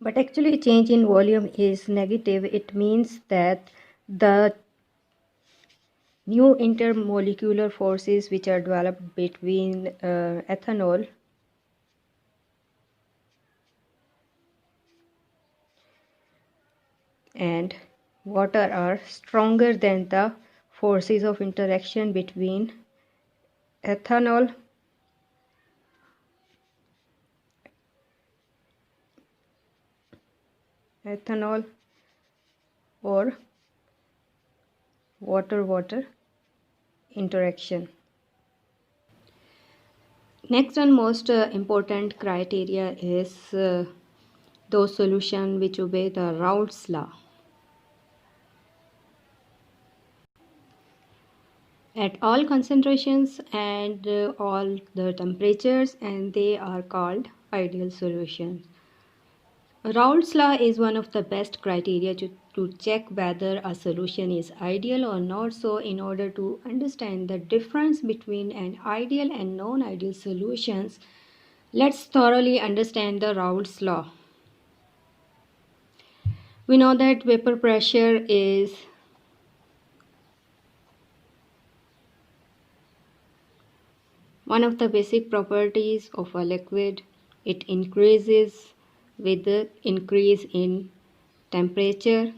But actually change in volume is negative. It means that the new intermolecular forces which are developed between ethanol and water are stronger than the forces of interaction between ethanol ethanol or water interaction. Next and most important criteria is those solutions which obey the Raoult's law. At all concentrations and all the temperatures, and they are called ideal solutions. Raoult's law is one of the best criteria to check whether a solution is ideal or not. So in order to understand the difference between an ideal and non-ideal solutions, let's thoroughly understand the Raoult's law. We know that vapor pressure is one of the basic properties of a liquid. It increases with the increase in temperature.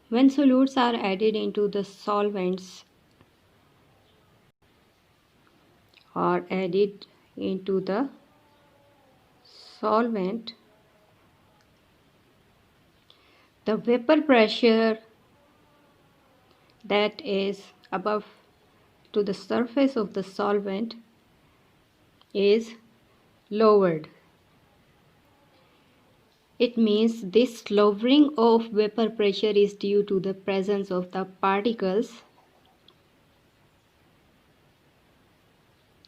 When solutes are added into the solvents or added into the solvent, the vapor pressure that is above to the surface of the solvent is lowered. It means this lowering of vapor pressure is due to the presence of the particles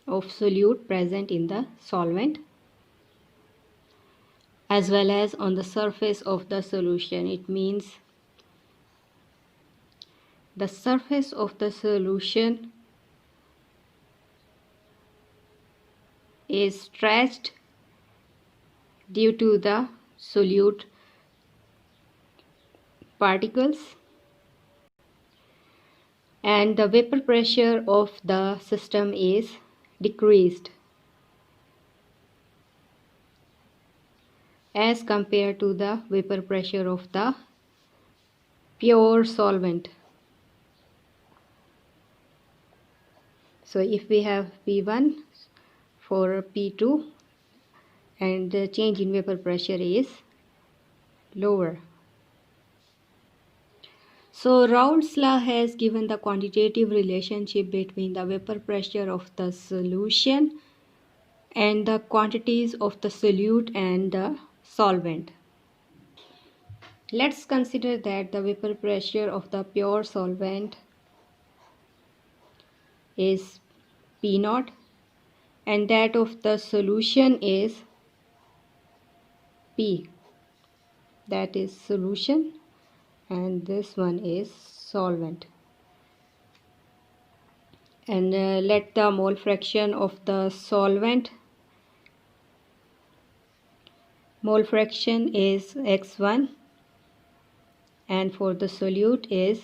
of solute present in the solvent as well as on the surface of the solution. It means the surface of the solution is stretched due to the solute particles, and the vapor pressure of the system is decreased as compared to the vapor pressure of the pure solvent. So if we have P1 for P2 and the change in vapor pressure is lower. So Raoult's law has given the quantitative relationship between the vapor pressure of the solution and the quantities of the solute and the solvent. Let's consider that the vapor pressure of the pure solvent is P0 and that of the solution is P. That is solution and this one is solvent. And let the mole fraction of the solvent, mole fraction is x1 and for the solute is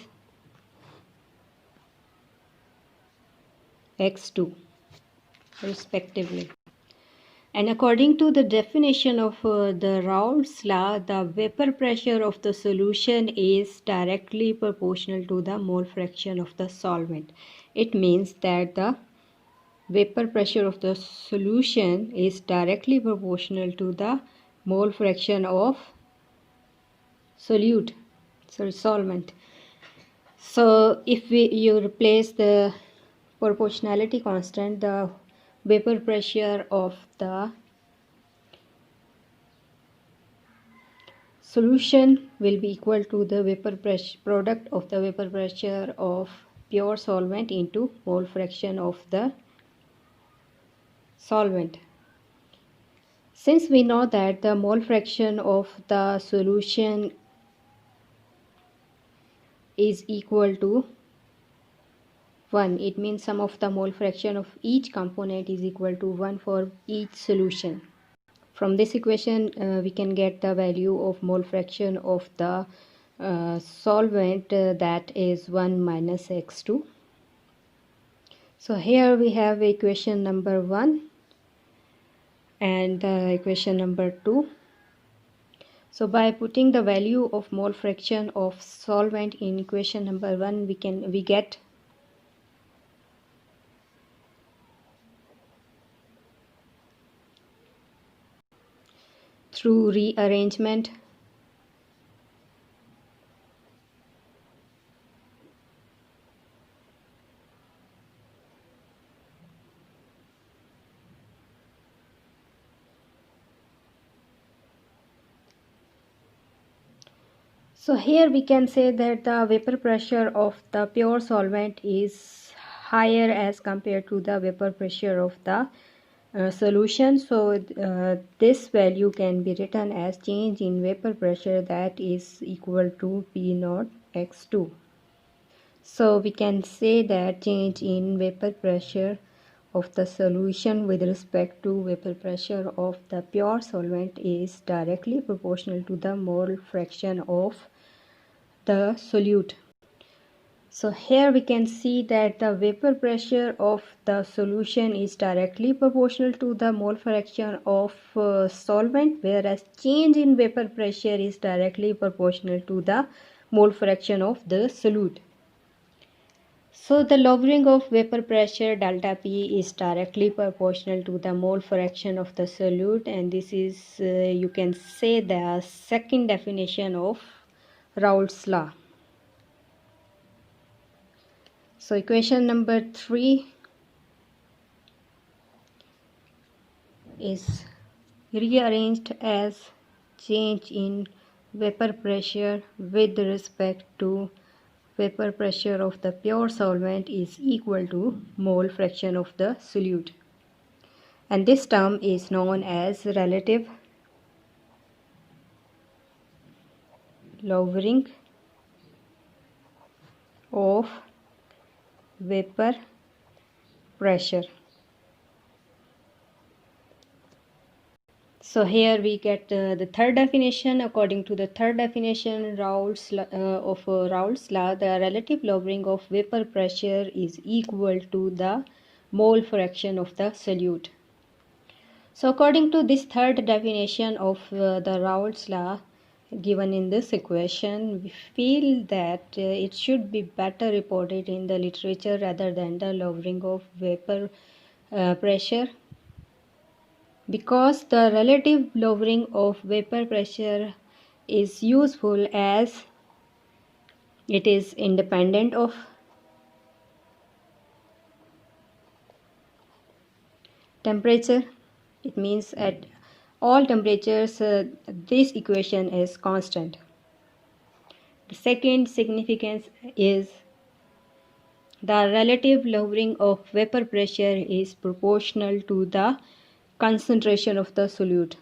x2 respectively. And according to the definition of the Raoult's law, the vapor pressure of the solution is directly proportional to the mole fraction of the solvent. It means that the vapor pressure of the solution is directly proportional to the mole fraction of solvent. So if you replace the proportionality constant, the vapor pressure of the solution will be equal to the vapor pressure product of the vapor pressure of pure solvent into mole fraction of the solvent. Since we know that the mole fraction of the solution is equal to 1, it means sum of the mole fraction of each component is equal to 1 for each solution. From this equation, we can get the value of mole fraction of the solvent, that is 1 minus x2. So here we have equation number 1 and equation number 2. So by putting the value of mole fraction of solvent in equation number 1, we get through rearrangement So here we can say that the vapor pressure of the pure solvent is higher as compared to the vapor pressure of the solution. So this value can be written as change in vapor pressure, that is equal to P naught x2. So we can say that change in vapor pressure of the solution with respect to vapor pressure of the pure solvent is directly proportional to the mole fraction of the solute. So here we can see that the vapor pressure of the solution is directly proportional to the mole fraction of solvent, whereas change in vapor pressure is directly proportional to the mole fraction of the solute. So the lowering of vapor pressure delta P is directly proportional to the mole fraction of the solute, and this is you can say the second definition of Raoult's law. So equation number 3 is rearranged as change in vapor pressure with respect to vapor pressure of the pure solvent is equal to mole fraction of the solute. And this term is known as relative lowering of vapor pressure. So here we get the third definition. According to the third definition Raoult's law, the relative lowering of vapor pressure is equal to the mole fraction of the solute. So according to this third definition of the Raoult's law given in this equation, we feel that it should be better reported in the literature rather than the lowering of vapor pressure, because the relative lowering of vapor pressure is useful as it is independent of temperature. It means at all temperatures this equation is constant. The second significance is the relative lowering of vapor pressure is proportional to the concentration of the solute.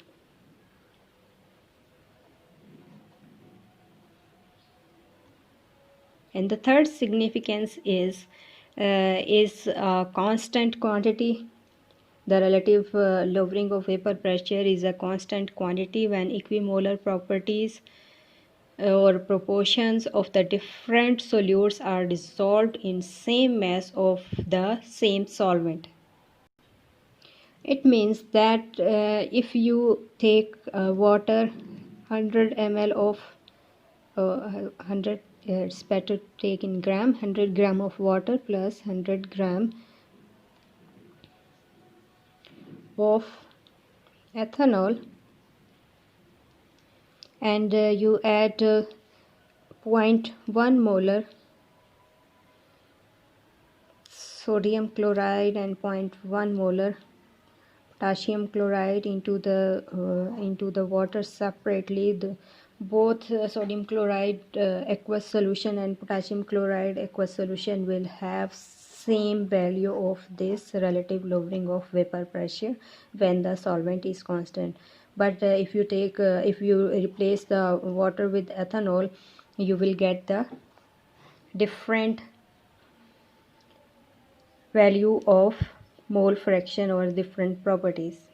And the third significance is a constant quantity. The relative lowering of vapor pressure is a constant quantity when equimolar properties or proportions of the different solutes are dissolved in same mass of the same solvent. It means that if you take water 100 ml of 100 it's better to take in gram, 100 gram of water plus 100 gram of ethanol, and you add 0.1 molar sodium chloride and 0.1 molar potassium chloride into the water separately. Both sodium chloride aqueous solution and potassium chloride aqueous solution will have same value of this relative lowering of vapor pressure when the solvent is constant. But if you replace the water with ethanol, you will get the different value of mole fraction or different properties.